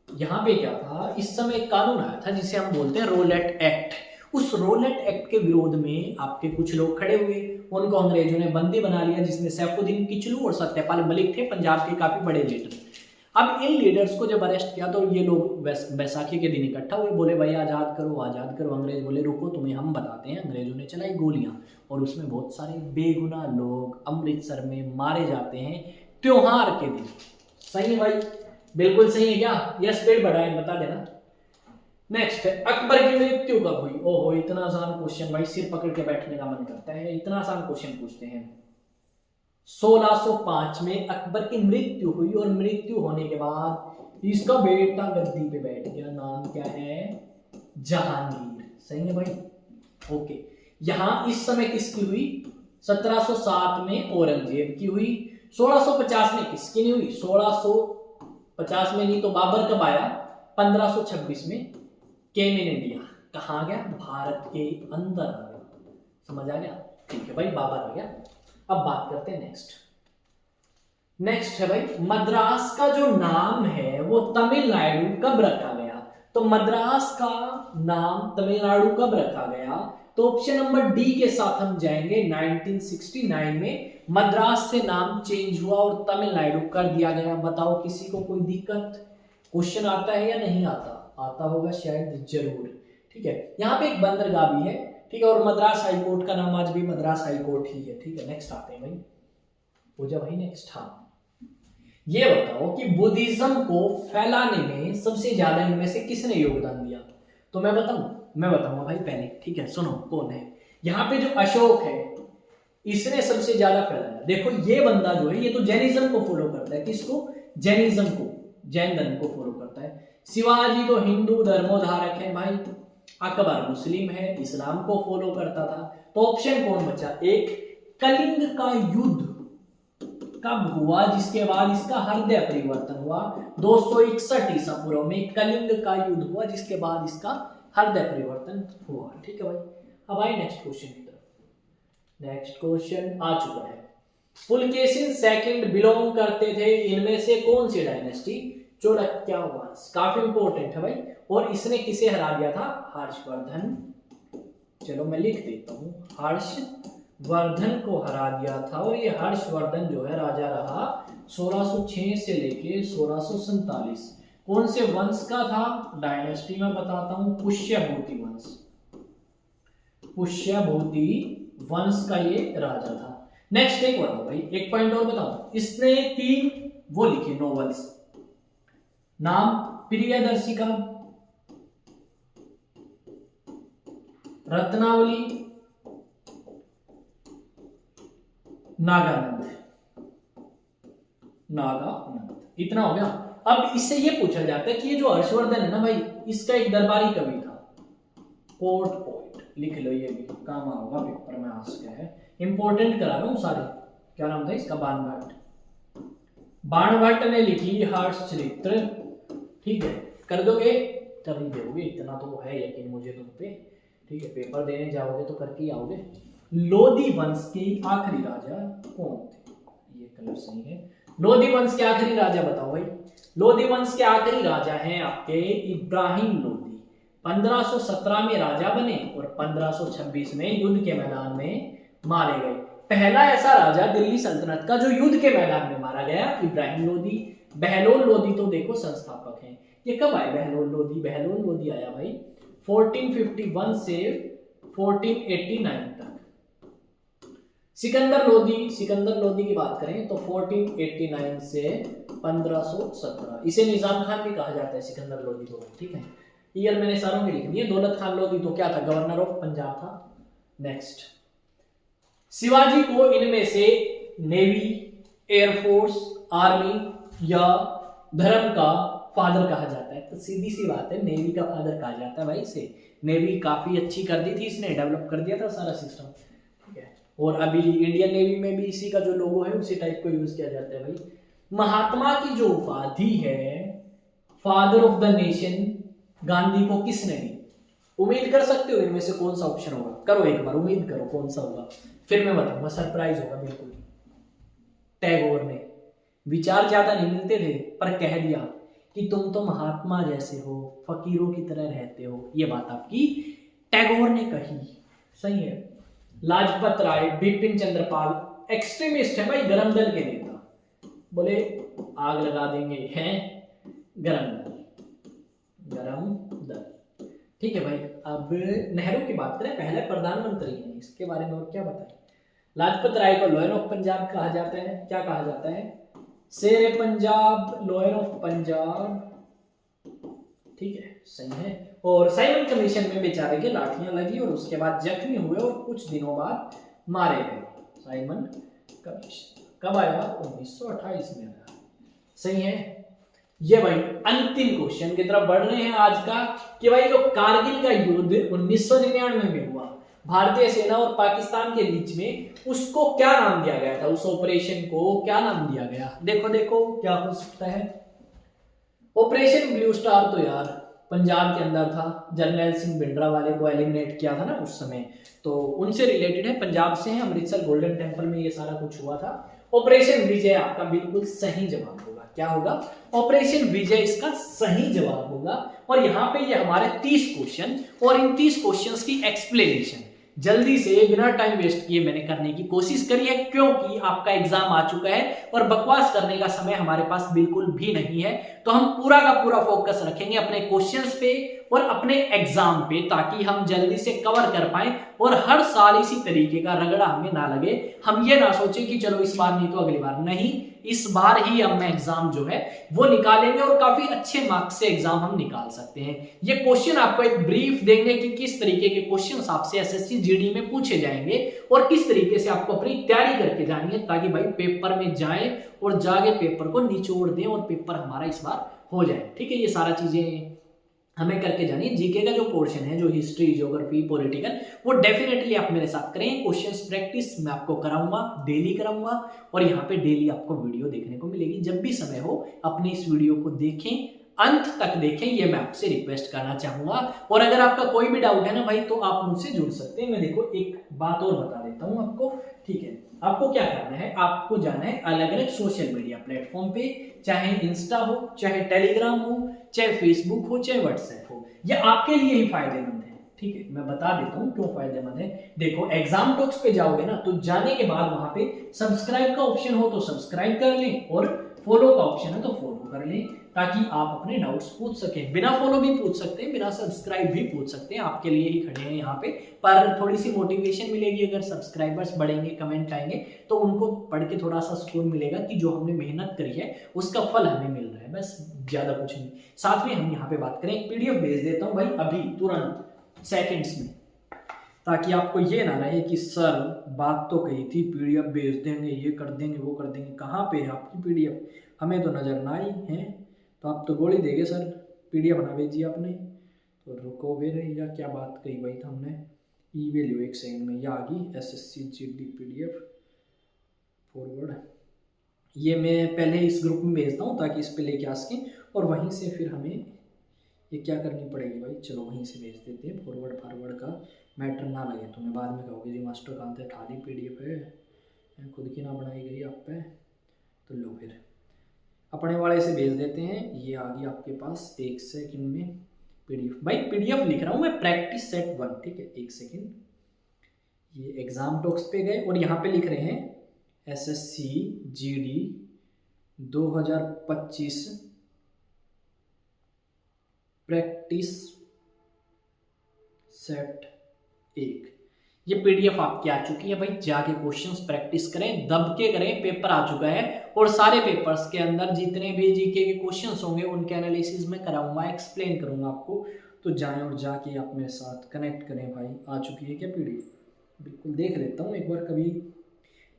यहां पे क्या था, इस समय एक कानून आया था जिसे हम बोलते हैं रोलेट एक्ट। उस रोलेट एक्ट के विरोध में आपके कुछ लोग खड़े हुए, उनको अंग्रेजों ने बंदी बना लिया, जिसमें सैफुद्दीन किचलू और सत्यपाल मलिक थे, पंजाब के काफी बड़े लीडर। अब इन लीडर्स को जब अरेस्ट किया तो ये लोग बैसाखी के दिन इकट्ठा हुए, बोले भाई आज़ाद करो आज़ाद करो। अंग्रेज बोले रुको तुम्हें हम बताते हैं। अंग्रेजों ने चलाई गोलियां और उसमें बहुत सारे बेगुनाह लोग अमृतसर में मारे जाते हैं त्योहार के दिन। सही है भाई, बिल्कुल सही है क्या? यस पेड़ बढ़ाए बता देना। नेक्स्ट है अकबर की मृत्यु कब हुई? ओहो इतना आसान क्वेश्चन भाई, सिर पकड़ के बैठने का मन करता है, इतना आसान क्वेश्चन पूछते हैं। 1605 में अकबर की मृत्यु हुई और मृत्यु होने के बाद इसका बेटा गद्दी पे बैठ गया। नाम क्या है? जहांगीर। सही है भाई, ओके। यहां इस समय किसकी हुई? 1707 में औरंगजेब की हुई। 1650 में किसकी नहीं हुई? 1650 में नहीं तो बाबर कब आया? 1526 में केम इन इंडिया। कहाँ गया? भारत के अंदर आ गया। समझ आ गया? ठीक है भाई, बाबर आ गया। अब बात करते हैं नेक्स्ट है भाई मद्रास का जो नाम है वो तमिलनाडु कब रखा गया? तो मद्रास का नाम तमिलनाडु कब रखा गया? तो ऑप्शन नंबर डी के साथ हम जाएंगे। 1969 में मद्रास से नाम चेंज हुआ और तमिलनाडु कर दिया गया। बताओ किसी को कोई दिक्कत? क्वेश्चन आता है या नहीं आता? आता होगा शायद, जरूर। ठीक है, यहाँ पे एक बंदरगाह भी है, ठीक है, और मद्रास हाई कोर्ट का नाम आज भी मद्रास हाई कोर्ट ही है। ठीक है, नेक्स्ट आते हैं भाई, हो जा भाई नेक्स्ट। हाँ, ये बताओ कि बुद्धिज्म को फैलाने में सबसे ज्यादा इनमें से किसने योगदान दिया? तो मैं बताऊंगा भाई पहले। ठीक है, सुनो कौन है। यहाँ पे जो अशोक है इसने सबसे ज्यादा फैलाया। देखो ये बंदा जो है ये तो जैनिज्म को फॉलो करता है। किसको? जैनिज्म को, जैन धर्म को फॉलो करता है। शिवाजी तो हिंदू धर्मोधारक है भाई। अकबर मुस्लिम है, इस्लाम को फॉलो करता था। तो ऑप्शन कौन बचा? एक, कलिंग का युद्ध कब हुआ जिसके बाद इसका हृदय परिवर्तन हुआ? 261 ईसा पूर्व में कलिंग का युद्ध हुआ जिसके बाद इसका हृदय परिवर्तन हुआ। ठीक है भाई, अब आए नेक्स्ट क्वेश्चन की तरफ। नेक्स्ट क्वेश्चन आ चुका है। पुलकेशिन सेकंड बिलोंग करते थे इनमें से कौन सी डायनेस्टी? चाणक्य वंश। काफी इंपॉर्टेंट है भाई। और इसने किसे हरा दिया था? हर्षवर्धन। चलो मैं लिख देता हूं, हर्षवर्धन को हरा दिया था। और ये हर्षवर्धन जो है राजा रहा 1606 से लेके 1647। कौन से वंश का था? डायनेस्टी में बताता हूं, पुष्यभूति वंश। पुष्यभूति वंश का ये राजा था। नेक्स्ट एक बताओ भाई, एक पॉइंट और बताओ। इसने 3 वो लिखे नॉवेल्स, नाम प्रियदर्शिका, रत्नावली, नागानंद। इतना हो गया। अब इससे ये पूछा जाता है कि ये जो हर्षवर्धन है ना भाई, इसका एक दरबारी कवि था, कोर्ट पोइट। लिख लो, ये भी काम आएगा पेपर में। आज क्या है, इंपॉर्टेंट करा रहा हूं सारे। क्या नाम था इसका? बाणभट्ट। बाणभट्ट ने लिखी हर्षचरित्र। ठीक है, कर दोगे? कर ही दोगे, इतना तो है यकीन मुझे तुम पे। ठीक है, पेपर देने जाओगे तो करके ही आओगे। लोधी वंश के आखिरी राजा कौन थे? ये कलर सही है। लोधी वंश के आखिरी राजा बताओ भाई। लोधी वंश के आखिरी राजा हैं आपके इब्राहिम लोधी। 1517 में राजा बने और 1526 में युद्ध के मैदान में मारे गए। पहला ऐसा राजा दिल्ली सल्तनत का जो युद्ध के मैदान में मारा गया, इब्राहिम लोधी। बहलोल लोधी तो देखो संस्थापक हैं। ये कब आए बहलोल लोधी? बहलोल लोधी आया भाई 1451 से 1489 तक। सिकंदर लोधी की बात करें तो 1489 से 1517। इसे निजाम खान भी कहा जाता है, सिकंदर लोधी को। ठीक है, ईयर मैंने सारों में लिख दिए। दौलत खान लोधी तो क्या था? गवर्नर ऑफ पंजाब था। नेक्स्ट, शिवाजी को इनमें से नेवी, एयरफोर्स, आर्मी या धर्म का फादर कहा जाता है? तो सीधी सी बात है, नेवी का फादर कहा जाता है भाई इसे। नेवी काफी अच्छी कर दी थी इसने, डेवलप कर दिया था सारा सिस्टम। ठीक है, और अभी इंडियन नेवी में भी इसी का जो लोगो है उसी टाइप को यूज किया जाता है भाई। महात्मा की जो उपाधि है father of the nation, Gandhi को किसने दी? उम्मीद कर सकते हो इनमें से कौन सा ऑप्शन होगा? करो एक बार, उम्मीद करो कौन सा होगा, फिर मैं बताऊंगा। सरप्राइज होगा बिल्कुल। टैगोर ने। विचार ज्यादा नहीं मिलते थे पर कह दिया कि तुम तो महात्मा जैसे हो, फकीरों की तरह रहते हो। ये बात आपकी टैगोर ने कही। सही है। लाजपत राय, बिपिन चंद्र पाल एक्सट्रीमिस्ट है भाई, गरम दल के नेता। बोले आग लगा देंगे, हैं गरम दल। ठीक है भाई। अब नेहरू की बात करें, पहले प्रधानमंत्री हैं, इसके बारे में और क्या बताएं। लाजपत राय को लॉयन ऑफ पंजाब कहा जाता है। क्या कहा जाता है? शेर पंजाब, लॉयन ऑफ पंजाब। ठीक है, सही है। और साइमन कमीशन में बेचारे के लाठियां लगी और उसके बाद जख्मी हुए और कुछ दिनों बाद मारे गए। साइमन कमीशन कब आया? 1928 में आया। सही है। ये भाई अंतिम क्वेश्चन की तरफ बढ़ रहे हैं आज का, कि भाई जो कारगिल का युद्ध 1999 में हुआ भारतीय सेना और पाकिस्तान के बीच में, उसको क्या नाम दिया गया था? उस ऑपरेशन को क्या नाम दिया गया? देखो देखो क्या हो सकता है। ऑपरेशन ब्लू स्टार तो यार पंजाब के अंदर था, जर्नैल सिंह भिंडरा वाले को एलिमिनेट किया था ना उस समय, तो उनसे रिलेटेड है, पंजाब से है, अमृतसर गोल्डन टेम्पल में ये सारा कुछ हुआ था। ऑपरेशन विजय आपका बिल्कुल सही जवाब होगा। क्या होगा? ऑपरेशन विजय इसका सही जवाब होगा। और यहाँ पे ये हमारे 30 क्वेश्चन और इन 30 क्वेश्चंस की एक्सप्लेनेशन जल्दी से बिना टाइम वेस्ट किए मैंने करने की कोशिश करी है, क्योंकि आपका एग्जाम आ चुका है और बकवास करने का समय हमारे पास बिल्कुल भी नहीं है। तो हम पूरा का पूरा फोकस रखेंगे अपने क्वेश्चंस पे और अपने एग्जाम पे, ताकि हम जल्दी से कवर कर पाए और हर साल इसी तरीके का रगड़ा हमें ना लगे। हम ये ना सोचे कि चलो इस बार नहीं तो अगली बार, नहीं, इस बार ही हम एग्जाम जो है वो निकालेंगे और काफी अच्छे मार्क्स से एग्जाम हम निकाल सकते हैं। ये क्वेश्चन आपको एक ब्रीफ देंगे कि किस तरीके के क्वेश्चंस आपसे एसएससी जीडी में पूछे जाएंगे और किस तरीके से आपको अपनी तैयारी करके जानी है, ताकि भाई पेपर में जाए और जाके पेपर को निचोड़ दें और पेपर हमारा इस बार हो जाए। ठीक है, ये सारा चीजें हमें करके जानी है। जीके का जो पोर्शन है, जो हिस्ट्री, ज्योग्राफी, पॉलिटिकल, वो डेफिनेटली आप मेरे साथ करें। क्वेश्चंस प्रैक्टिस मैं आपको कराऊंगा, डेली कराऊंगा और यहाँ पे डेली आपको वीडियो देखने को मिलेगी। जब भी समय हो अपने इस वीडियो को देखें, अंत तक देखें, ये मैं आपसे रिक्वेस्ट करना चाहूंगा। और अगर आपका कोई भी डाउट है ना भाई, तो आप मुझसे जुड़ सकते हैं। मैं देखो एक बात और बता देता हूँ आपको। ठीक है, आपको क्या करना है, आपको जाना है अलग अलग सोशल मीडिया प्लेटफॉर्म पे, चाहे इंस्टा हो, चाहे टेलीग्राम हो, चाहे फेसबुक हो, चाहे व्हाट्सएप हो, ये आपके लिए ही फायदेमंद है। ठीक है, मैं बता देता हूँ क्यों फायदेमंद है। देखो, एग्जाम टॉक्स पे जाओगे ना, तो जाने के बाद वहां पे सब्सक्राइब का ऑप्शन हो तो सब्सक्राइब कर लें और फॉलो का ऑप्शन है तो फॉलो कर लें, ताकि आप अपने डाउट्स पूछ सकें। बिना फॉलो भी पूछ सकते हैं, बिना सब्सक्राइब भी पूछ सकते हैं, आपके लिए ही खड़े हैं यहाँ पे। पर थोड़ी सी मोटिवेशन मिलेगी, अगर सब्सक्राइबर्स बढ़ेंगे, कमेंट आएंगे, तो उनको पढ़ के थोड़ा सा सुकून मिलेगा कि जो हमने मेहनत करी है उसका फल हमें मिल रहा है, बस ज्यादा कुछ नहीं। साथ में हम यहाँ पे बात करें, एक पीडीएफ भेज देता हूँ भाई अभी तुरंत सेकेंड्स में, ताकि आपको ये ना रहे कि सर बात तो कही थी, पीडीएफ भेज देंगे, ये कर देंगे, वो कर देंगे, कहाँ पे है आपकी पीडीएफ, हमें तो नजर ना आई है। तो आप तो गोली देंगे सर, पीडीएफ बना भेजिए आपने। तो रुको फिर, या क्या बात कही भाई था हमने, ईमेल लो एक सेकंड में, ये आ गई एसएससी जीडी पीडीएफ फॉरवर्ड। ये मैं पहले इस ग्रुप में भेजता हूँ ताकि इस पे लेके आ सकें, और वहीं से फिर हमें ये क्या करनी पड़ेगी भाई, चलो वहीं से भेज देते हैं। फॉरवर्ड का मैटर ना लगे, तुम्हें बाद में कहोगे जी मास्टर कहाँ थे, खाली पीडीएफ है, खुद की ना बनाई गई आप पे। तो लो फिर अपने वाले से भेज देते हैं, ये आ गई आपके पास 1 सेकंड में पीडीएफ। भाई पीडीएफ लिख रहा हूँ मैं, प्रैक्टिस सेट 1। ठीक है, 1 सेकंड, ये एग्जाम टॉक्स पे गए और यहाँ पे लिख रहे हैं एसएससी जीडी 2025 प्रैक्टिस सेट 1। ये पीडीएफ आपकी आ चुकी है भाई, जाके क्वेश्चंस प्रैक्टिस करें, दब के करें, पेपर आ चुका है और सारे पेपर्स के अंदर जितने भी जीके के क्वेश्चंस होंगे उनके एनालिसिस में कराऊंगा, एक्सप्लेन करूंगा आपको। तो जाएं और जाके आप मेरे साथ कनेक्ट करें भाई। आ चुकी है क्या पीडीएफ? बिल्कुल देख लेता हूँ एक बार, कभी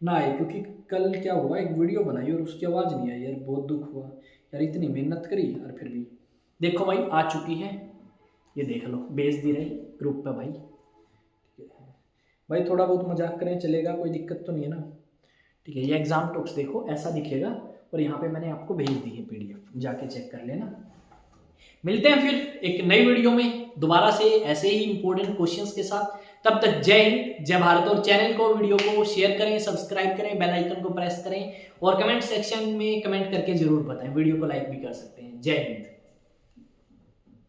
ना आए, क्योंकि कल क्या हुआ, एक वीडियो बनाई और उसकी आवाज़ नहीं आई यार, बहुत दुख हुआ यार, इतनी मेहनत करी और फिर भी। देखो भाई आ चुकी है, ये देख लो, भेज दी रही ग्रुप पे भाई। भाई थोड़ा बहुत मजाक करें चलेगा, कोई दिक्कत तो नहीं है ना। ठीक है, ये एग्जाम टॉक्स देखो ऐसा दिखेगा और यहाँ पे मैंने आपको भेज दी है पीडीएफ, जाके चेक कर लेना। मिलते हैं फिर एक नई वीडियो में दोबारा से ऐसे ही इंपॉर्टेंट क्वेश्चंस के साथ। तब तक जय हिंद, जय भारत। और चैनल को, वीडियो को शेयर करें, सब्सक्राइब करें, बेल आइकन को प्रेस करें और कमेंट सेक्शन में कमेंट करके जरूर बताएं। वीडियो को लाइक भी कर सकते हैं। जय हिंद।